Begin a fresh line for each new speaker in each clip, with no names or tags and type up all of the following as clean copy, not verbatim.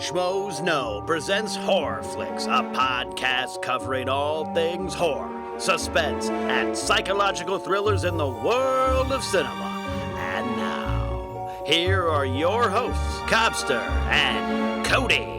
Schmoes Know presents HorrorFlix, a podcast covering all things horror, suspense, and psychological thrillers in the world of cinema. And now, here are your hosts, Cobbster and Cody.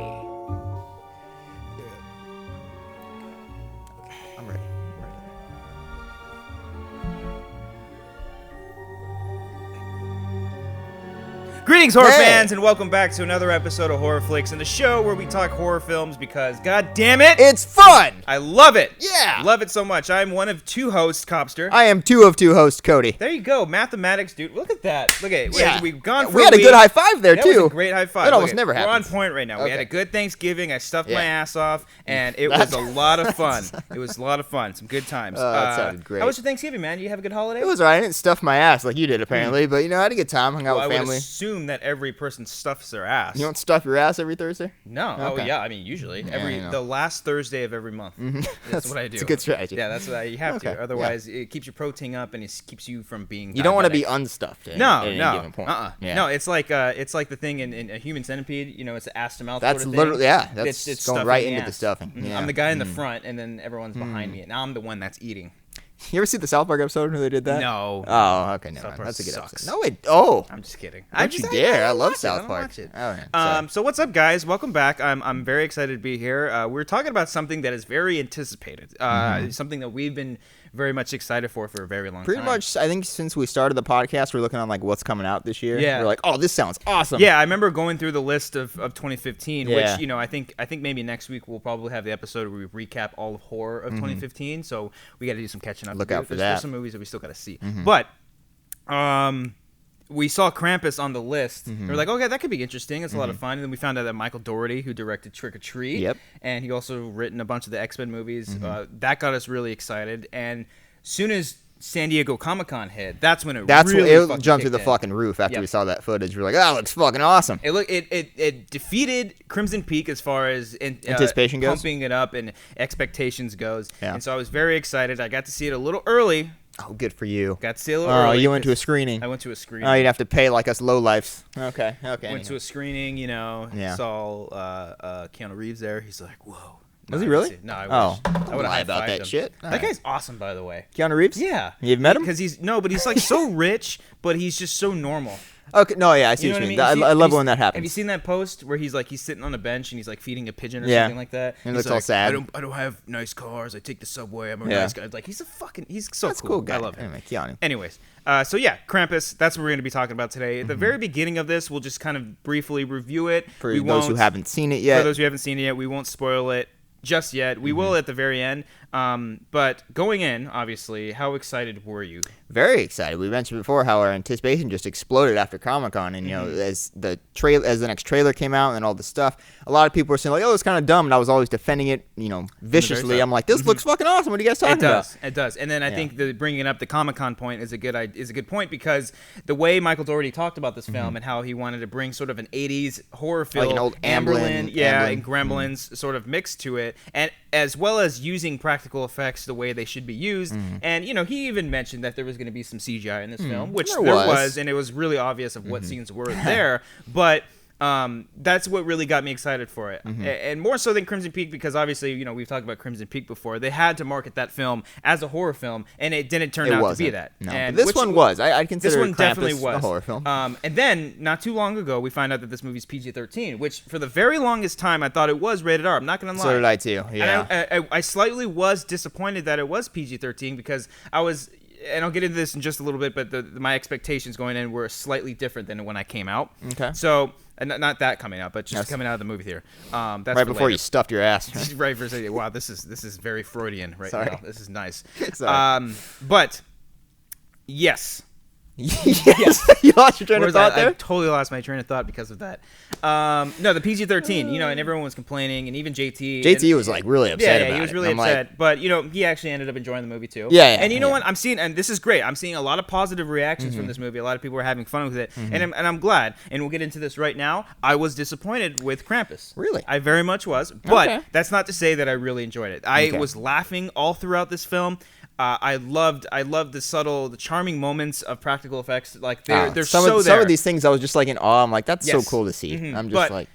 Greetings, horror fans, and welcome back to another episode of HorrorFlix, and the show where we talk horror films because, god damn it,
it's fun!
I love it!
Yeah!
Love it so much. I'm one of two hosts, Cobbster.
I am two of two hosts, Cody.
There you go, mathematics, dude. Look at that. Look at it.
Yeah.
We've gone for
we had a
week.
good high five there,
that
too.
Was a great high five.
That almost never happens.
We're on point right now.
Okay.
We had a good Thanksgiving. I stuffed my ass off, and it was a lot of fun. It was a lot of fun. Some good times.
That sounded great.
How was your Thanksgiving, man? You have a good holiday?
It was alright. I didn't stuff my ass like you did, apparently, but, I had a good time. Hung out with
I
family.
would assume that every person stuffs their ass.
You don't stuff your ass every Thursday?
No.
Okay.
Oh, yeah. I mean, usually. The last Thursday of every month. That's what I do.
It's a good strategy.
Yeah, that's what you have to. Otherwise, it keeps your protein up and it keeps you from being
You don't want to be
diabetic.
unstuffed at any given point.
Yeah. No, it's like the thing in a human centipede. It's an ass to mouth.
That's
sort of
literally,
thing.
that's
it's
going right into the stuffing.
Mm-hmm.
Yeah.
I'm the guy in the front, and then everyone's behind me. Now I'm the one that's eating.
You ever see the South Park episode where they did that?
No.
Oh, okay, no. That's a good
sucks.
episode. No, it. Oh.
I'm just kidding.
Don't you dare. I love South Park.
Watch it.
Oh, yeah.
So what's up, guys? Welcome back. I'm very excited to be here. We're talking about something that is very anticipated. Something that we've been very much excited for a very long time.
Pretty much, I think since we started the podcast, we're looking on like what's coming out this year.
Yeah.
We're like, oh, this sounds awesome.
Yeah, I remember going through the list of 2015,
Yeah.
which I think maybe next week we'll probably have the episode where we recap all of horror of 2015. So we got to do some catching up.
Look out for that.
There's some movies that we still got to see, but we saw Krampus on the list. We're like, okay, that could be interesting. It's a lot of fun. And then we found out that Michael Dougherty, who directed Trick or Treat, and he also written a bunch of the X-Men movies, that got us really excited. And soon as San Diego Comic-Con hit, that's when it
jumped through the fucking roof after we saw that footage. We're like, oh, it looks fucking awesome.
It defeated Crimson Peak as far as
anticipation goes,
pumping it up and expectations goes.
Yeah.
And so I was very excited. I got to see it a little early.
Oh, good for you.
Got to see it a little early.
Oh, you went to a screening.
I went to a screening.
Oh, you'd have to pay like us lowlifes. Okay.
Went to a screening, saw Keanu Reeves there. He's like, whoa.
Was he really?
No, I wish. I would
lie about that shit.
That guy's awesome, by the way.
Keanu Reeves?
Yeah.
You've met him?
Because he's like so rich, but he's just so normal.
Okay, no, yeah, I see what you mean. I love when that happens.
Have you seen that post where he's sitting on a bench and he's like feeding a pigeon or something like that?
And he looks all sad.
I don't have nice cars. I take the subway. I'm a nice guy. Like he's so
cool guy.
I love him.
Anyway, Keanu.
Anyways, Krampus. That's what we're going to be talking about today. At the very beginning of this, we'll just kind of briefly review it.
For those who haven't seen it yet.
For those who haven't seen it yet, we won't spoil it just yet. We will at the very end. But going in, obviously, how excited were you?
Very excited. We mentioned before how our anticipation just exploded after Comic-Con, and as the next trailer came out and all the stuff, a lot of people were saying like, "Oh, it's kind of dumb," and I was always defending it, viciously. I'm like, "This looks fucking awesome. What are you guys talking about?"
It does. And then I think bringing up the Comic-Con point is a good point because the way Michael Dougherty talked about this film and how he wanted to bring sort of an 80s horror film,
like an old Amblin,
and Gremlins sort of mixed to it, and as well as using practical effects the way they should be used. And he even mentioned that there was going to be some CGI in this film, which there was, and it was really obvious of what scenes were there. But that's what really got me excited for it, and more so than Crimson Peak, because obviously we've talked about Crimson Peak before. They had to market that film as a horror film, and it didn't turn out to be that.
No,
and
this one was. I'd consider
this one
Krampus
definitely was
a horror film.
And then not too long ago, we find out that this movie's PG-13, which for the very longest time I thought it was rated R. I'm not gonna lie.
So did I too. Yeah.
And I slightly was disappointed that it was PG-13 because I was. And I'll get into this in just a little bit, but my expectations going in were slightly different than when I came out.
Okay.
So, and not that coming out, but just coming out of the movie theater. That's
right before you stuffed your ass.
Right for a second. Wow, this is very Freudian now. This is nice.
Sorry.
But yes.
Yes. You lost your train of thought there?
I totally lost my train of thought because of that. No, the PG-13, and everyone was complaining, and even JT.
JT was like really upset about it.
Yeah, he was really upset. But, he actually ended up enjoying the movie too.
Yeah.
And you know what? I'm seeing, and this is great, I'm seeing a lot of positive reactions from this movie. A lot of people were having fun with it. And I'm glad. And we'll get into this right now. I was disappointed with Krampus.
Really?
I very much was. But that's not to say that I really enjoyed it. I was laughing all throughout this film. I loved the charming moments of practical effects. Like they're
some
so
of
there.
Some of these things I was just like in awe. I'm like, that's so cool to see. I'm just
but
like,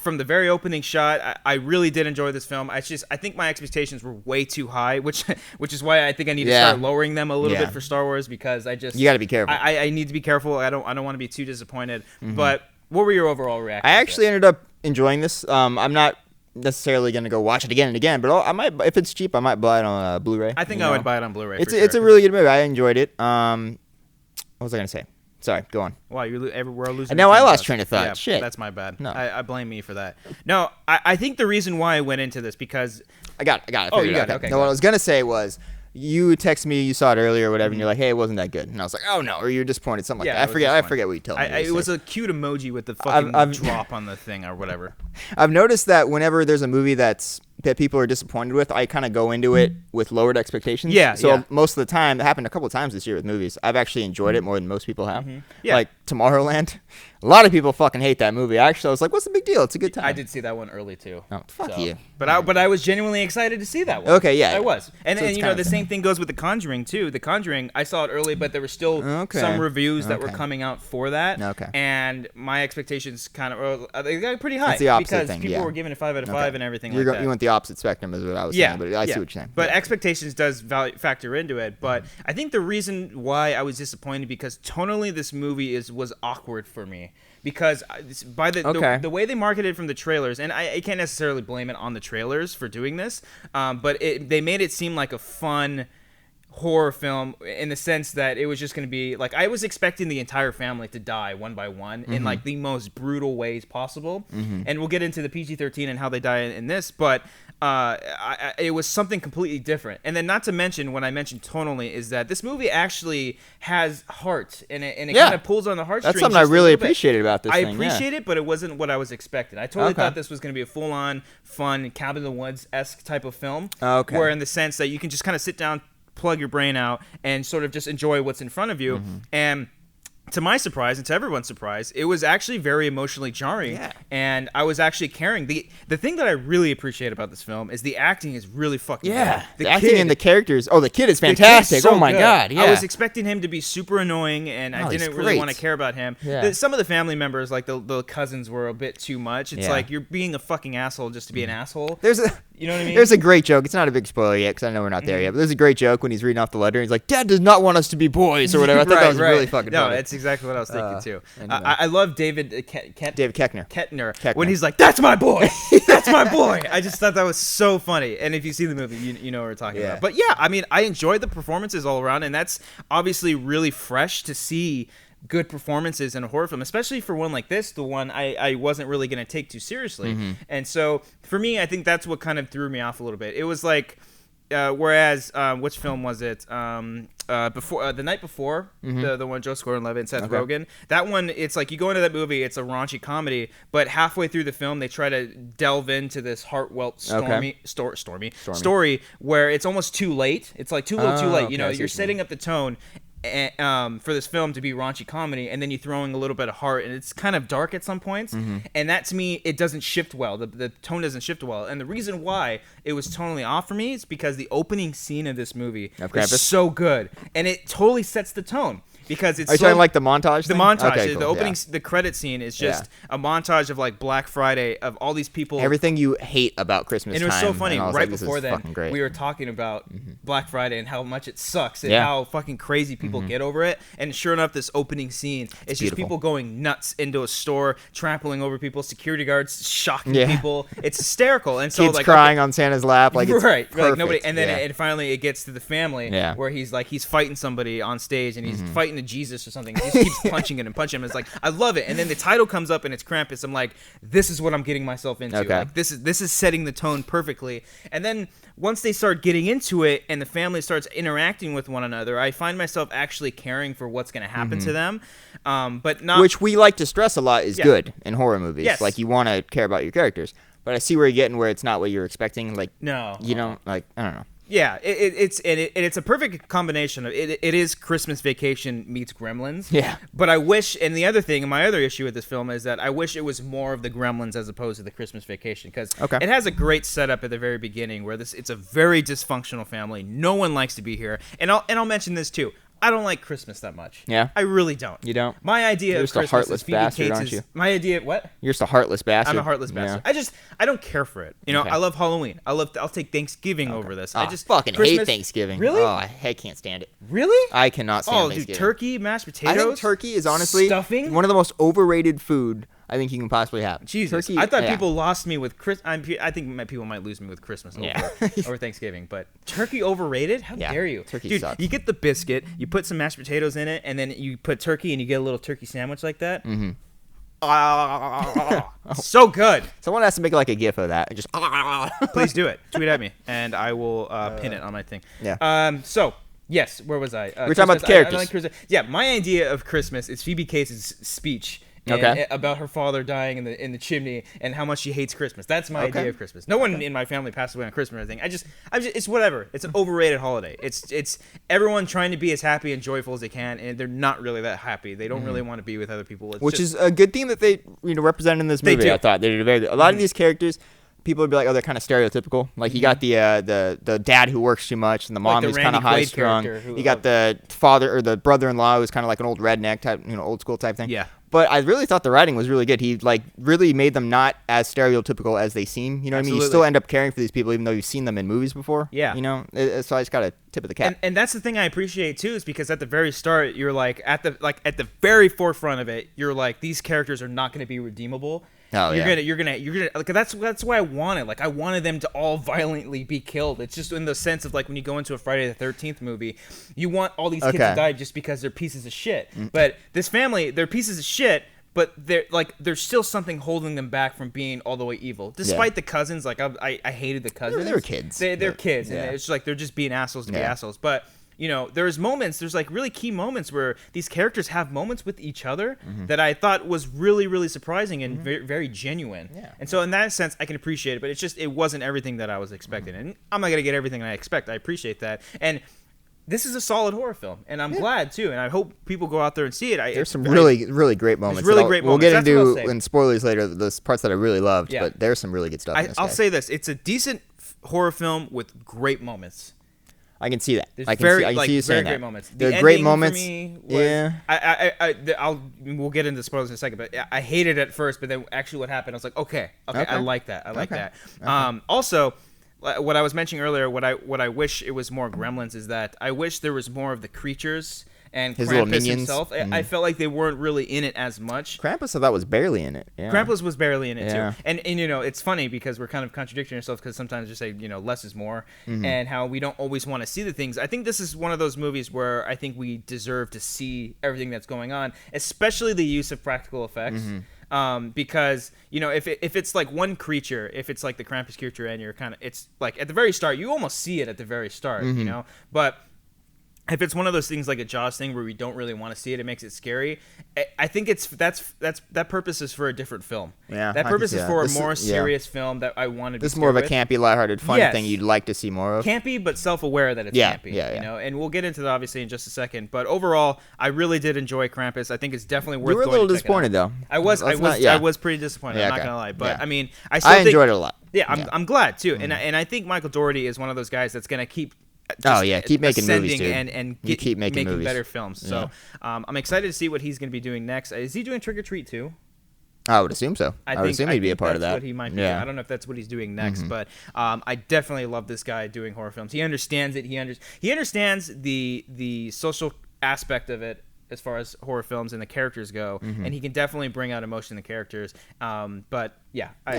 From the very opening shot, I really did enjoy this film. I think my expectations were way too high, which is why I think I need to start lowering them a little bit for Star Wars, because you
got to be careful.
I need to be careful. I don't want to be too disappointed. But what were your overall reactions?
I actually ended up enjoying this. I'm not necessarily going to go watch it again and again, but I might, if it's cheap, I might buy it on Blu-ray.
I think I would buy it on Blu-ray.
It's a really good movie. I enjoyed it. What was I going to say? Sorry, go on.
Wow, we're losing.
And now I lost train of thought.
Yeah,
Shit,
that's my bad.
No.
I blame me for that. No, I think the reason why I went into this because
I got it.
Oh, you got it. Okay.
No, what I was gonna say was you texted me, you saw it earlier or whatever, and you're like, hey, it wasn't that good, and I was like, oh no, or you're disappointed, something like that. I forget what you told me.
It was a cute emoji with the fucking drop on the thing or whatever.
I've noticed that whenever there's a movie that people are disappointed with, I kind of go into it with lowered expectations.
Yeah.
So most of the time, that happened a couple of times this year with movies. I've actually enjoyed it more than most people have.
Yeah.
Like Tomorrowland, a lot of people fucking hate that movie. Actually, I was like, what's the big deal? It's a good time.
I did see that one early too.
Oh, fuck you.
But I was genuinely excited to see that one.
Okay, yeah.
I was. And
So
you know, the same thing goes with The Conjuring too. The Conjuring, I saw it early, but there were still some reviews that were coming out for that.
Okay.
And my expectations kind of they got pretty high.
It's the opposite
because
thing,
people were giving it 5 out of 5 and everything like that.
You went the opposite spectrum is what I was saying, but I see what you're saying.
But expectations does factor into it. But I think the reason why I was disappointed because tonally this movie was awkward for me. Because by the way they marketed from the trailers, and I can't necessarily blame it on the trailers for doing this, but they made it seem like a fun horror film in the sense that it was just going to be like I was expecting the entire family to die one by one in like the most brutal ways possible, and we'll get into the PG-13 and how they die in this, but it was something completely different. And then not to mention when I mentioned tonally is that this movie actually has heart and it kind of pulls on the heartstrings.
That's something I really appreciated about this thing.
I appreciate it, but it wasn't what I was expecting. I totally thought this was going to be a full-on fun Cabin in the Woods-esque type of film, where in the sense that you can just kind of sit down, plug your brain out, and sort of just enjoy what's in front of you. And to my surprise and to everyone's surprise, it was actually very emotionally jarring, and I was actually caring. The thing that I really appreciate about this film is the acting is really fucking good.
The acting and the characters. Oh, the kid is fantastic.
So
oh my
good.
god, yeah.
I was expecting him to be super annoying, and I didn't really want to care about him.
Yeah.
Some of the family members, like the cousins, were a bit too much. It's like you're being a fucking asshole just to be an asshole. You know what I mean?
There's a great joke. It's not a big spoiler yet because I know we're not there yet. But there's a great joke when he's reading off the letter. And he's like, "Dad does not want us to be boys," or whatever. I thought that was really fucking funny.
No, that's exactly what I was thinking too. Anyway. I love David Kettner when he's like, "That's my boy, that's my boy." I just thought that was so funny. And if you see the movie, you know what we're talking about. But yeah, I mean, I enjoyed the performances all around, and that's obviously really fresh to see good performances in a horror film, especially for one like this, the one I wasn't really going to take too seriously. And so for me, I think that's what kind of threw me off a little bit. It was like, whereas, which film was it? Before The Night Before, the one Joseph Gordon-Levitt and Seth Rogen. That one, it's like you go into that movie, it's a raunchy comedy, but halfway through the film, they try to delve into this heartfelt story where it's almost too late. It's like too little, too late. You know, you're setting up the tone for this film to be raunchy comedy, and then you throw in a little bit of heart, and it's kind of dark at some points, and that to me, it doesn't shift well. The tone doesn't shift well, and the reason why it was totally off for me is because the opening scene of this movie is so good, and it totally sets the tone. Because it's
Are you talking like the montage?
The
thing?
montage.
Okay, cool.
The opening, the credit scene is just a montage of like Black Friday of all these people.
Everything you hate about Christmas time.
And it was so funny. Right
like,
before then, we were talking about Black Friday and how much it sucks and how fucking crazy people get over it. And sure enough, this opening scene is just people going nuts into a store, trampling over people, security guards shocking people. It's hysterical. And so
kids
like
crying on Santa's lap, like it's
perfect. Like nobody. And then and finally it gets to the family where he's fighting somebody on stage and he's fighting to Jesus or something. He just keeps punching it and punching him. It's like, I love it. And then the title comes up and it's Krampus. I'm like, this is what I'm getting myself into. Like this is setting the tone perfectly. And then once they start getting into it and the family starts interacting with one another, I find myself actually caring for what's going to happen to them. But not,
which we like to stress a lot is good in horror movies.
Yes.
Like you want to care about your characters. But I see where you're getting where it's not what you're expecting. Like
no,
you know, like I don't know.
Yeah, it's a perfect combination of it is Christmas Vacation meets Gremlins. Yeah. But I wish, and the other thing, and my other issue with this film is that I wish it was more of the Gremlins as opposed to the Christmas Vacation, because it has a great setup at the very beginning where it's a very dysfunctional family. No one likes to be here, and I'll mention this too. I don't like Christmas that much.
Yeah?
I really don't.
You don't?
My idea
You're
of
just a
Christmas
heartless
is Phoebe
bastard,
Cates'
aren't you?
My idea, what?
You're just a heartless bastard.
I'm a heartless bastard.
Yeah.
I don't care for it. You know,
Okay.
I love Halloween. I'll take Thanksgiving over this.
Oh,
I just
fucking
Christmas,
hate Thanksgiving.
Really?
Oh, I can't stand it.
Really?
I cannot stand
Oh,
Thanksgiving.
dude, turkey, mashed potatoes.
I think turkey is honestly
stuffing.
one of the most overrated food I think you can possibly have.
Jesus,
Turkey,
I thought
yeah.
people lost me with Chris. I think people might lose me with Christmas over Thanksgiving, but turkey overrated? How
Yeah,
dare you?
turkey
Dude,
sucks.
you get the biscuit, you put some mashed potatoes in it, and then you put turkey, and you get a little turkey sandwich like that. Mm-hmm. So good.
Someone has to make like a gif of that. Just
Please do it. Tweet at me, and I will pin it on my thing.
Yeah.
So. Yes, where was I?
We're talking about the characters.
I like Christmas. Yeah, my idea of Christmas is Phoebe Cates' speech about her father dying in the chimney and how much she hates Christmas. That's my idea of Christmas. No one in my family passed away on Christmas or anything. I'm just it's whatever. It's an overrated holiday. It's everyone trying to be as happy and joyful as they can, and they're not really that happy. They don't really want to be with other people.
which is a good theme that they represented in this movie.
do.
I thought they did a very good. A lot of these characters, people would be like, oh, they're kind of stereotypical. Like you got the dad who works too much, and the mom
the
who's kind of
Randy
high
Quaid
strung.
character
You got the father or the brother-in-law who's kind of like an old redneck type, old school type thing.
Yeah.
But I really thought the writing was really good. He like really made them not as stereotypical as they seem. You know what I mean? You
Absolutely.
still end up caring for these people even though you've seen them in movies before.
Yeah.
So I just got a tip of the cap.
And that's the thing I appreciate too, is because at the very start you're like at the very forefront of it, you're like, these characters are not going to be redeemable.
Oh,
you're
yeah.
gonna like that's why I wanted. Like I wanted them to all violently be killed. It's just in the sense of like when you go into a Friday the 13th movie, you want all these kids to die just because they're pieces of shit. But this family, they're pieces of shit. But there's still something holding them back from being all the way evil. Despite the cousins, like I hated the cousins.
They were kids.
They're kids,
yeah.
and it's just like they're just being assholes to be assholes. But there's like really key moments where these characters have moments with each other that I thought was really, really surprising and very, very genuine.
Yeah.
And so in that sense, I can appreciate it. But it wasn't everything that I was expecting, and I'm not gonna get everything I expect. I appreciate that, and this is a solid horror film, and I'm glad too, and I hope people go out there and see it.
There's some really, really great moments.
really great
We'll
moments.
get
That's what I'll
into
say.
in spoilers later the parts that I really loved,
Yeah.
but there's some really good stuff.
I'll say this: it's a decent horror film with great moments.
I can see that.
There's
I can
very,
see you
very
saying
great
that.
moments.
They're
The
great
ending
moments.
For me was,
Yeah.
we'll get into spoilers in a second, but I hated it at first, but then actually what happened, I was like, okay, I like that. I like that. Also, what I was mentioning earlier, what I wish it was more Gremlins is that I wish there was more of the creatures and
His little
Krampus
minions.
himself. I felt like they weren't really in it as much.
Krampus, I thought, was barely in it. Yeah.
Krampus was barely in it
Yeah.
too, and it's funny because we're kind of contradicting ourselves because sometimes we say less is more, and how we don't always want to see the things. I think this is one of those movies where I think we deserve to see everything that's going on, especially the use of practical effects. Because if it's like one creature, if it's like the Krampus creature, and it's like at the very start, you almost see it at the very start, but. If it's one of those things like a Jaws thing where we don't really want to see it, it makes it scary. I think that purpose is for a different film.
Yeah,
that
I
purpose
can see
is
that.
for a
This
more
is-
serious film that I wanted.
This is more of a campy, lighthearted, fun
Yes.
thing you'd like to see more of.
Campy, but self-aware that it's campy.
Yeah.
And we'll get into that obviously in just a second. But overall, I really did enjoy Krampus. I think it's definitely worth.
You were a
going
little
to check it out.
disappointed though.
I was pretty disappointed.
Yeah,
I'm not
okay.
gonna lie, but
Yeah.
I mean, I still
I
think,
enjoyed it a lot.
Yeah, I'm glad too, and I think Michael Dougherty is one of those guys that's gonna keep.
Keep making movies,
ascending
dude.
and
You keep making movies.
better films. So I'm excited to see what he's going to be doing next. Is he doing Trick or Treat too?
I would assume so. I would assume he'd be a part of
that's
that.
What he might be. I don't know if that's what he's doing next, but I definitely love this guy doing horror films. He understands it. He understands the social aspect of it as far as horror films and the characters go, and he can definitely bring out emotion in the characters. But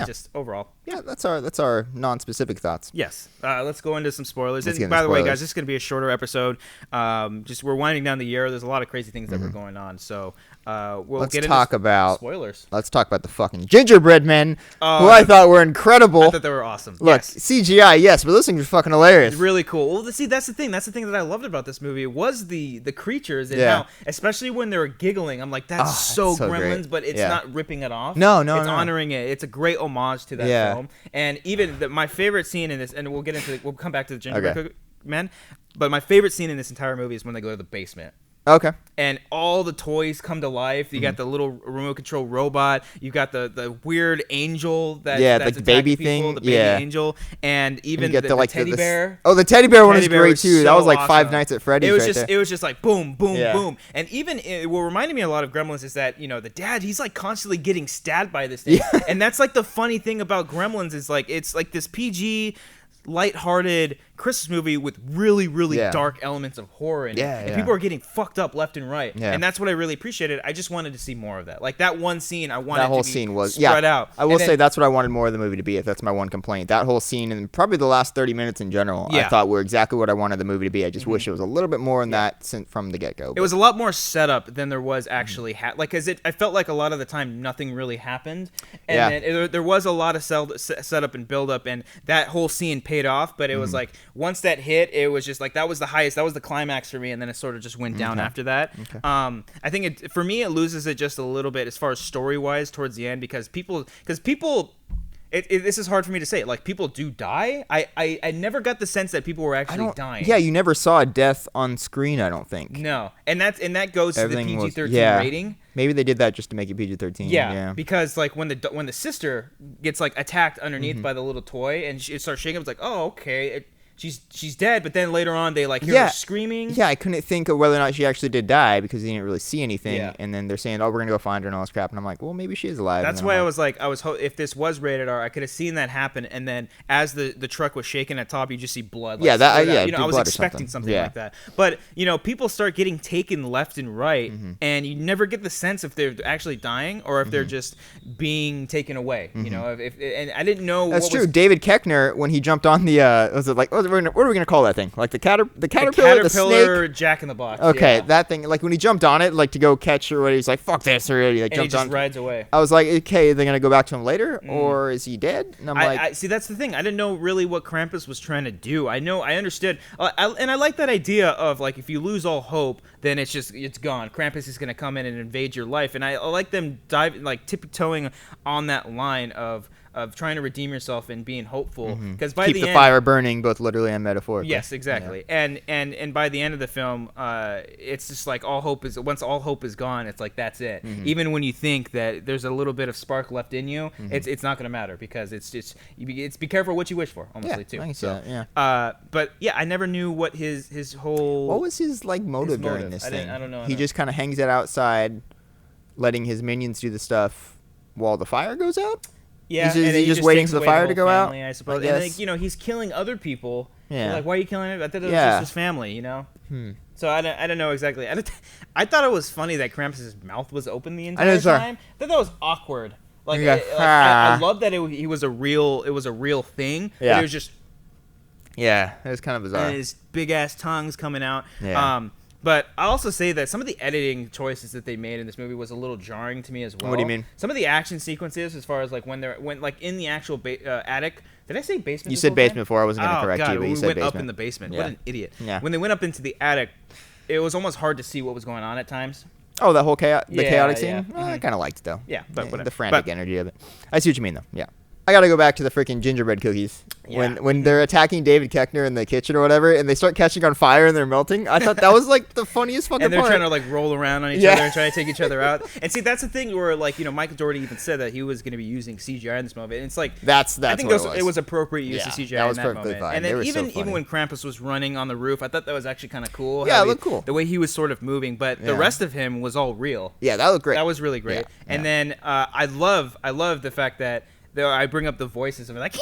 just overall.
Yeah, that's our non-specific thoughts.
Yes. Let's go into some spoilers.
Let's
And
get into
by the way,
spoilers.
guys, this is going to be a shorter episode. We're winding down the year. There's a lot of crazy things that were going on. So we'll
Let's
get
talk
into
about
spoilers.
Let's talk about the fucking gingerbread men, who
Oh,
I thought were incredible.
I thought they were awesome.
Look,
Yes.
CGI, yes, but those things are fucking hilarious.
Really cool. Well, see, that's the thing. That's the thing that I loved about this movie was the creatures and how, especially when they were giggling, I'm like, that's so
so
Gremlins,
great.
but it's not ripping it off.
No,
it's
no.
honoring it. It's a great homage to that film. And even my favorite scene in this, and we'll come back to the gingerbread men, but my favorite scene in this entire movie is when they go to the basement.
Okay.
And all the toys come to life. You got the little remote control robot. You got the weird angel that's
like the baby
people,
thing.
the baby angel, and even
you get
the teddy bear.
Oh, the teddy bear one is
bear
great
was
too.
so
That was like
awesome.
Five Nights at Freddy's.
It was just like boom, boom,
Yeah.
boom. And even what reminded me a lot of Gremlins is that the dad, he's like constantly getting stabbed by this thing.
Yeah.
And that's like the funny thing about Gremlins is like it's like this PG, lighthearted Christmas movie with really, really dark elements of horror in it. And people are getting fucked up left and right. Yeah. And that's what I really appreciated. I just wanted to see more of that. Like that one scene, I wanted
that whole
to be
scene was
spread out.
I will say that's what I wanted more of the movie to be. If that's my one complaint, that whole scene and probably the last 30 minutes in general, I thought were exactly what I wanted the movie to be. I just wish it was a little bit more in that from the get-go.
It was a lot more setup than there was actually because I felt like a lot of the time nothing really happened, and then there was a lot of setup and build-up, and that whole scene paid off. But it was like once that hit, it was just like that was the highest, that was the climax for me, and then it sort of just went down after that. Okay. I think for me it loses it just a little bit as far as story-wise towards the end because people. This is hard for me to say. Like people do die. I never got the sense that people were actually dying.
Yeah, you never saw a death on screen. I don't think.
No, and that goes
Everything
to the PG-13 rating.
Maybe they did that just to make it PG-13.
Yeah, because like when the sister gets like attacked underneath by the little toy and it starts shaking, it's like, oh okay, she's dead. But then later on they like hear her screaming.
Yeah, I couldn't think of whether or not she actually did die because they didn't really see anything. Yeah. And then they're saying, oh, we're gonna go find her and all this crap. And I'm like, well, maybe she is alive.
That's why I was if this was rated R, I could have seen that happen. And then as the truck was shaking at top, you just see blood. Like, I was expecting something like that. But people start getting taken left and right, and you never get the sense if they're actually dying or if they're just being taken away. And I didn't know.
That's true. David Koechner, when he jumped on the what are we gonna call that thing? Like the caterpillar, the snake?
Jack in the Box.
Okay, that thing. Like when he jumped on it, like to go catch her, he's like, "Fuck this!" Or he
jumped on. Rides away.
I was like, "Okay, they're gonna go back to him later, or is he dead?" And I'm
like, see, that's the thing. I didn't know really what Krampus was trying to do. I understood, and I like that idea of like if you lose all hope, then it's gone. Krampus is gonna come in and invade your life, and I like them tiptoeing on that line of trying to redeem yourself and being hopeful because by
keep
the
the
end,
fire burning, both literally and metaphorically.
Yes, exactly. Yeah. And by the end of the film, it's just like once all hope is gone, it's like that's it. Even when you think that there's a little bit of spark left in you, it's not going to matter because it's be careful what you wish for, honestly too. But I never knew what his whole
what was his motive during this thing.
I don't know.
He just kind of hangs it outside, letting his minions do the stuff while the fire goes out.
Yeah,
he's just waiting for the fire to go out.
I suppose. And he's killing other people.
Yeah.
Like, why are you killing him? I thought it was just his family. So I don't know exactly. I thought it was funny that Krampus' mouth was open the entire time. I thought that was awkward. Like, I love that he was a real. It was a real thing.
Yeah.
But it was just.
Yeah, it was kind of bizarre.
And his big ass tongue's coming out.
Yeah.
But I'll also say that some of the editing choices that they made in this movie was a little jarring to me as well.
What do you mean?
Some of the action sequences, as far as like when in the actual attic. Did I say basement?
You said basement before. I wasn't going to correct you, but you said
basement. We went
up
in the basement.
Yeah.
What an idiot.
Yeah.
When they went up into the attic, it was almost hard to see what was going on at times.
Oh, that whole chaotic scene?
Yeah.
Well, I kind of liked it, though.
Yeah, but whatever.
The frantic energy of it. I see what you mean, though. Yeah. I got to go back to the freaking gingerbread cookies.
Yeah.
When they're attacking David Koechner in the kitchen or whatever, and they start catching on fire and they're melting, I thought that was like the funniest fucking part.
And they're trying to like roll around on each other and try to take each other out. And see, that's the thing where like, Michael Dougherty even said that he was going to be using CGI in this moment. And it's like,
that's
I think it was appropriate use of CGI
that was
in that
perfectly
moment.
fine.
And then even when Krampus was running on the roof, I thought that was actually kind of cool.
Yeah, it looked cool.
The way he was sort of moving, but the rest of him was all real.
Yeah, that looked great.
That was really great.
Yeah.
And then I love the fact that I bring up the voices of like,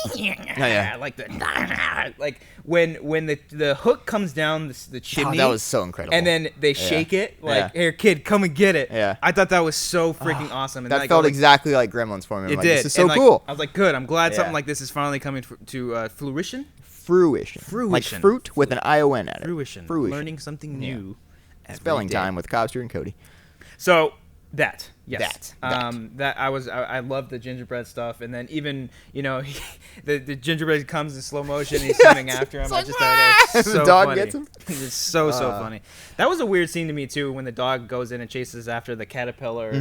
like when the hook comes down the chimney.
Oh, that was so incredible.
And then they shake it like, "Here, kid, come and get it."
Yeah.
I thought that was so freaking awesome. And
that felt exactly like Gremlins for me.
It did.
This is so cool.
I was like, good. I'm glad something like this is finally coming to fruition.
Fruition. Like fruit with an I-O-N at it.
Fruition. Learning something new.
Spelling time with Cobbster and Cody.
So that Yes. I love the gingerbread stuff, and then even the gingerbread comes in slow motion. And he's swimming after him. I just thought that was so
the dog
funny.
gets him.
It's so funny. That was a weird scene to me too, when the dog goes in and chases after the caterpillar,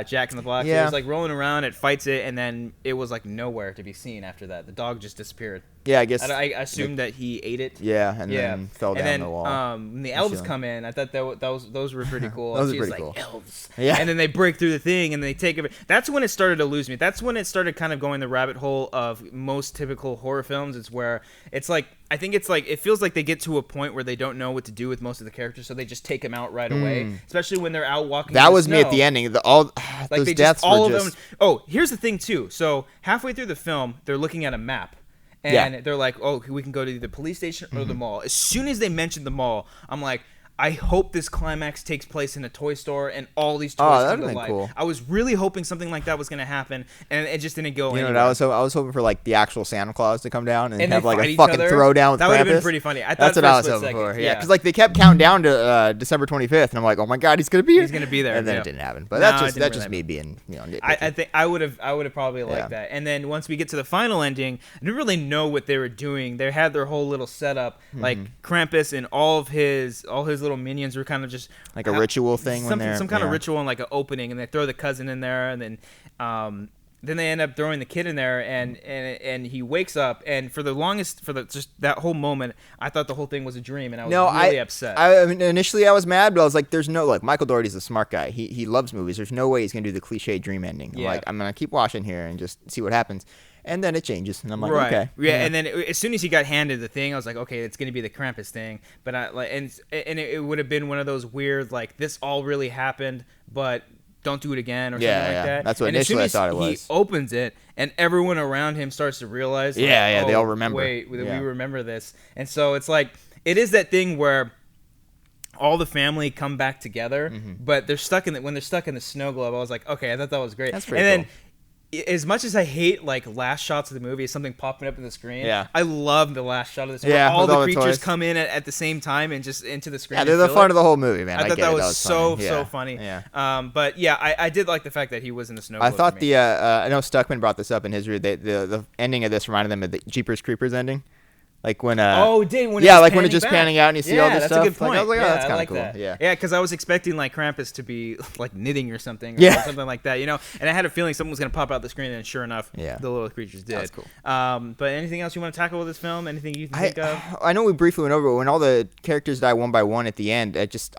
Jack in the Box.
Yeah.
It was like rolling around, it fights it, and then it was like nowhere to be seen after that. The dog just disappeared.
Yeah, I guess.
I assumed that he ate it.
Yeah, and then fell down the wall.
When the elves come in, I thought those were pretty cool.
Those are
She's
pretty cool.
Elves.
Yeah.
And then they break through the thing and they take it. That's when it started to lose me. That's when it started kind of going the rabbit hole of most typical horror films. It's where it's like, I think it's like, it feels like they get to a point where they don't know what to do with most of the characters, so they just take them out right away. Especially when they're out walking.
That
in the
was
snow.
me at the ending. Those deaths were just.
Oh, here's the thing too. So halfway through the film, they're looking at a map. And they're like, oh, we can go to the police station or the mall. As soon as they mentioned the mall, I'm like, I hope this climax takes place in a toy store and all these toys come to life. Cool. I was really hoping something like that was going to happen, and it just didn't go anywhere.
I was hoping for like the actual Santa Claus to come down and have like a fucking
other.
throwdown with Krampus.
That would have been pretty funny.
That's what I was hoping for. Yeah, because like they kept counting down to December 25th, and I'm like, oh my god, he's gonna be here.
He's gonna be there,
and then it didn't happen. But that's just me being nitpicky.
I think I would have probably liked that. And then once we get to the final ending, I didn't really know what they were doing. They had their whole little setup, like Krampus and all his little minions were kind of just
like a ritual thing,
some kind of ritual and like an opening, and they throw the cousin in there, and then they end up throwing the kid in there, and he wakes up, and for just that whole moment, I thought the whole thing was a dream, and I was really upset.
I mean, initially I was mad, but I was like, there's no, like, Michael Dougherty's a smart guy. He loves movies. There's no way he's gonna do the cliche dream ending. I'm like, I'm gonna keep watching here and just see what happens. And then it changes, and I'm like, okay.
Yeah, and then as soon as he got handed the thing, I was like, okay, it's gonna be the Krampus thing. But it would have been one of those weird, like, this all really happened, but don't do it again or something like that.
That's what initially I thought it was.
He opens it, and everyone around him starts to realize, like,
they all remember.
Wait, we remember this. And so it's like, it is that thing where all the family come back together, but they're stuck when they're stuck in the snow globe. I was like, okay, I thought that was great.
That's pretty cool.
Then, as much as I hate like last shots of the movie, something popping up in the screen.
Yeah.
I love the last shot of the screen.
Yeah,
all the
all
creatures
the
come in at the same time and just into the screen.
Yeah, they're the fun of the whole movie, man.
I thought that was so funny.
Yeah.
But yeah, I did like the fact that he was in the snow.
I thought I know Stuckman brought this up in his review. The ending of this reminded them of the Jeepers Creepers ending. Like when when it's just panning out and you see all this
that's
stuff.
A good point.
Like, I was like, oh, that's kind of
like
cool.
That.
Yeah,
because I was expecting like Krampus to be like knitting or something, something like that, and I had a feeling something was gonna pop out the screen, and sure enough, the little creatures did.
That's cool.
But anything else you want to tackle with this film? Anything you can think of?
I know we briefly went over, but when all the characters die one by one at the end, I just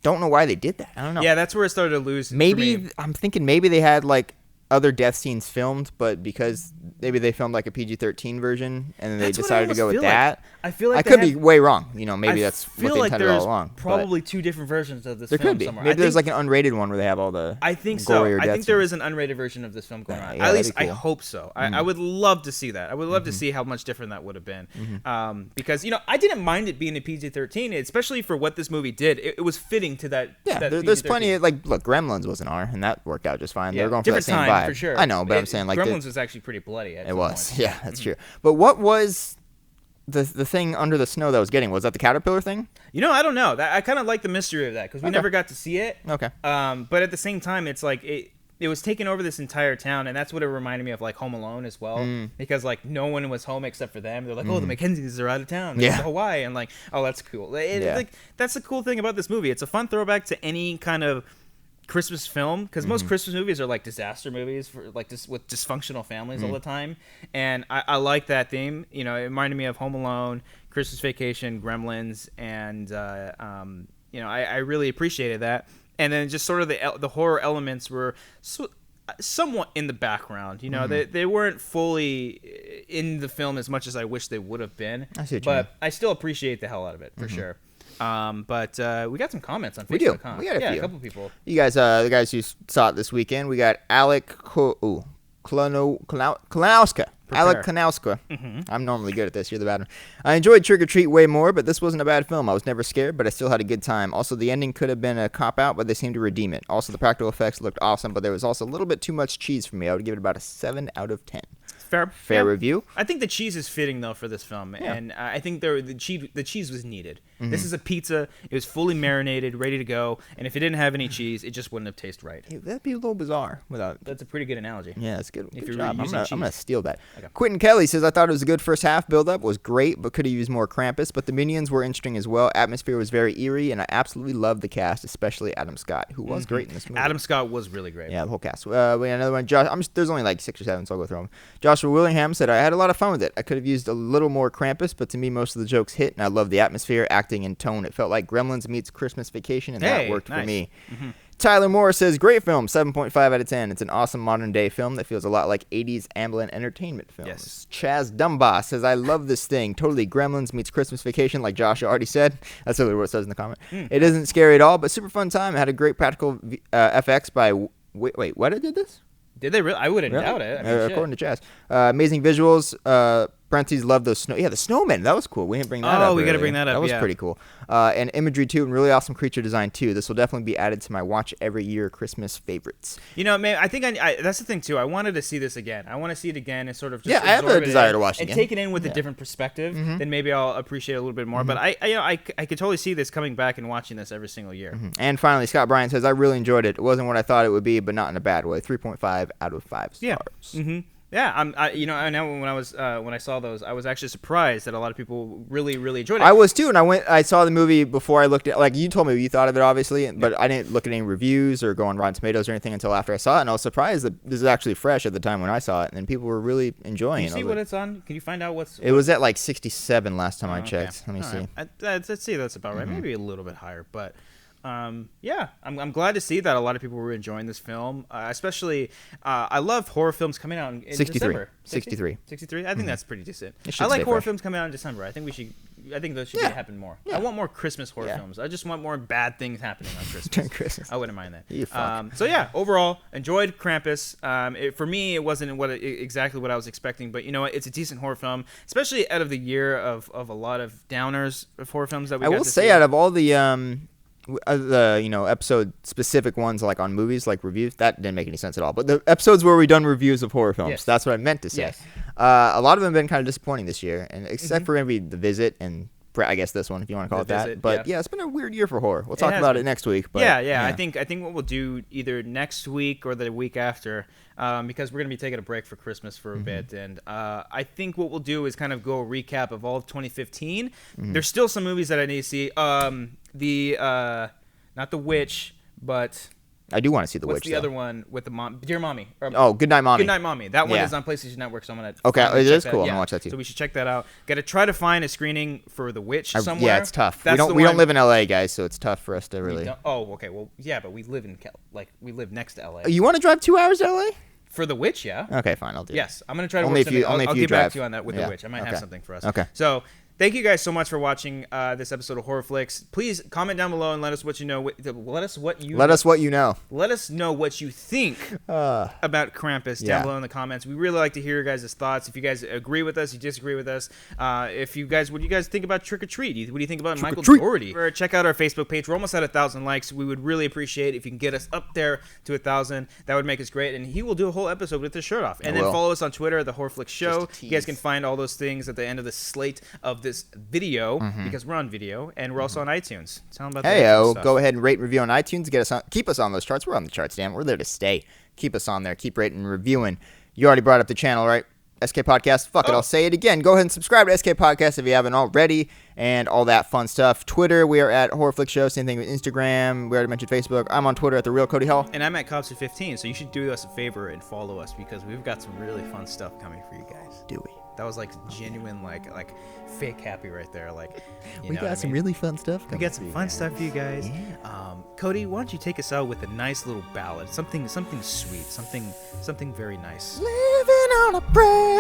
don't know why they did that. I don't know.
Yeah, that's where it started to lose.
Maybe I'm thinking maybe they had like other death scenes filmed, but because maybe they filmed like a PG-13 version and then they decided to go with that.
I feel like
I could be way wrong. Maybe that's what they intended all along.
Probably two different versions of this
film. There could be.
Somewhere.
Maybe there's like an unrated one where they have all the.
I think so. I think there is an unrated version of this film going on. At least I hope so. I would love to see that. I would love to see how much different that would have been. Because I didn't mind it being a PG-13, especially for what this movie did. It was fitting to that.
Yeah, there's plenty of look. Gremlins was an R, and that worked out just fine. They were going for that same vibe.
For sure.
I know, but I'm saying like
Gremlins was actually pretty bloody. It
was. Yeah, that's true. But what was the thing under the snow that was getting? Was that the caterpillar thing?
I don't know. I kind of like the mystery of that because we never got to see it.
Okay.
But at the same time, it's like it was taking over this entire town, and that's what it reminded me of, like Home Alone as well, because like no one was home except for them. They're like, oh, the Mackenzies are out of town. They're to Hawaii, and like, oh, that's cool. Like that's the cool thing about this movie. It's a fun throwback to any kind of Christmas film, because most Christmas movies are like disaster movies for like with dysfunctional families all the time, and I like that theme. It reminded me of Home Alone, Christmas Vacation, Gremlins, and I really appreciated that. And then just sort of the horror elements were somewhat in the background. They weren't fully in the film as much as I wish they would have been. I still appreciate the hell out of it for sure. But we got some comments on Facebook.
We do.
Huh?
We got a few.
A couple people.
You guys, the guys who saw it this weekend, we got Alec Klanowska. Alec Kanowska. I'm normally good at this. You're the bad one. I enjoyed Trick or Treat way more, but this wasn't a bad film. I was never scared, but I still had a good time. Also, the ending could have been a cop-out, but they seemed to redeem it. Also, the practical effects looked awesome, but there was also a little bit too much cheese for me. I would give it about a 7 out of 10. Fair review.
I think the cheese is fitting though for this film, and I think the cheese was needed. This is a pizza. It was fully marinated, ready to go. And if it didn't have any cheese, it just wouldn't have tasted right.
Hey, that'd be a little bizarre without.
That's a pretty good analogy.
Yeah, that's good.
If
Good
you're
job. I'm
using
gonna steal that.
Okay.
Quentin Kelly says, I thought it was a good first half build-up. Was great, but could have used more Krampus. But the minions were interesting as well. Atmosphere was very eerie, and I absolutely loved the cast, especially Adam Scott, who was great in this movie.
Adam Scott was really great.
Yeah, the whole cast. We had another one. There's only like 6 or 7, so I'll go through them. Joshua Willingham said, I had a lot of fun with it. I could have used a little more Krampus, but to me, most of the jokes hit, and I love the atmosphere, acting, and tone. It felt like Gremlins meets Christmas Vacation, and that worked for me. Tyler Moore says, great film, 7.5 out of 10. It's an awesome modern-day film that feels a lot like 80s Amblin entertainment films.
Yes.
Chaz Dumbaugh says, I love this thing. Totally Gremlins meets Christmas Vacation, like Josh already said. That's literally what it says in the comment. It isn't scary at all, but super fun time. It had a great practical FX by... Wait, what did this?
Did they really? I wouldn't doubt it. I mean,
according to Chaz. Amazing visuals. Parentheses, love those snow. Yeah, the snowmen. That was cool. We didn't bring that up.
Oh, we got to bring that up.
That was pretty cool. And imagery too, and really awesome creature design too. This will definitely be added to my watch every year Christmas favorites.
You know, man, I think that's the thing too. I wanted to see this again. I want to see it again and sort of just
I have a desire to watch it
and
again.
take it in with a different perspective. Then maybe I'll appreciate it a little bit more. But I could totally see this coming back and watching this every single year.
And finally, Scott Bryan says, I really enjoyed it. It wasn't what I thought it would be, but not in a bad way. 3.5 out of 5 stars.
Yeah, I know when I saw those, I was actually surprised that a lot of people really, really enjoyed it.
I was too, and I saw the movie before I looked at, like you told me what you thought of it, obviously, but I didn't look at any reviews or go on Rotten Tomatoes or anything until after I saw it, and I was surprised that this is actually fresh at the time when I saw it, and people were really enjoying it.
Can you see what it's on? Can you find out what's...
It was at like 67 last time I checked.
Okay.
Let me see.
Let's see, that's about right. Maybe a little bit higher, but... yeah, I'm glad to see that a lot of people were enjoying this film. Especially, I love horror films coming out in
63.
December.
63.
63. I think that's pretty decent.
I
like horror
fresh.
films coming out in December. I think those should happen more. I want more Christmas horror films. I just want more bad things happening on Christmas.
During Christmas.
I wouldn't mind that.
You fuck.
So yeah, overall, enjoyed Krampus. For me, it wasn't exactly what I was expecting, but you know what? It's a decent horror film, especially out of the year of a lot of downers of horror films that we got to see.
I will say, out of all the episode specific ones, like on movies, like reviews, that didn't make any sense at all. But the episodes where we done reviews of horror films, that's what I meant to say.
Yes.
A lot of them have been kind of disappointing this year, and except for maybe The Visit and I guess this one, if you want to call it that. But yeah, it's been a weird year for horror. We'll talk about it next week. But,
yeah. I think what we'll do either next week or the week after, because we're gonna be taking a break for Christmas for a bit, and I think what we'll do is kind of go a recap of all of 2015. There's still some movies that I need to see. Not The Witch, but
I do want to see The Witch.
What's the other one with the mom? Dear Mommy.
Goodnight Mommy.
Goodnight Mommy. That one is on PlayStation Network, so I'm gonna.
Okay, it is cool. I'm gonna watch that too.
So we should check that out. Got to try to find a screening for The Witch somewhere.
Yeah, it's tough. We don't live in LA, guys, so it's tough for us to really.
Okay. Well, yeah, but we live we live next to LA.
You want to drive 2 hours to LA?
For The Witch, yeah.
Okay, fine. I'll do it.
Yes, I'm gonna try to
only
work
if you,
something.
only
I'll
if you
get
drive.
back to you on that with The Witch. I might have something for us.
Okay.
So. Thank you guys so much for watching this episode of HorrorFlix. Please comment down below and let us what you know. Let us know what you think about Krampus down below in the comments. We really like to hear your guys' thoughts. If you guys agree with us, you disagree with us. What do you guys think about Trick or Treat? What do you think about Michael Dougherty? Check out our Facebook page. We're almost at 1,000 likes. We would really appreciate if you can get us up there to 1,000. That would make us great. And he will do a whole episode with his shirt off. And then follow us on Twitter, the HorrorFlix Show. You guys can find all those things at the end of the slate of this video, because we're on video, and we're also on iTunes. Tell them about that.
Go ahead and rate and review on iTunes. Keep us on those charts. We're on the charts, damn. We're there to stay. Keep us on there. Keep rating and reviewing. You already brought up the channel, right? SK Podcast. Fuck it, I'll say it again. Go ahead and subscribe to SK Podcast if you haven't already, and all that fun stuff. Twitter, we are at HorrorFlix Show. Same thing with Instagram. We already mentioned Facebook. I'm on Twitter at The Real Cody Hall.
And I'm at Cobbster 15, so you should do us a favor and follow us, because we've got some really fun stuff coming for you guys.
Do we?
That was like genuine, like fake happy right there.
We got some really fun stuff.
We got some fun stuff for you guys.
Yeah.
Cody, why don't you take us out with a nice little ballad, something sweet, something very nice.
Living on a prayer.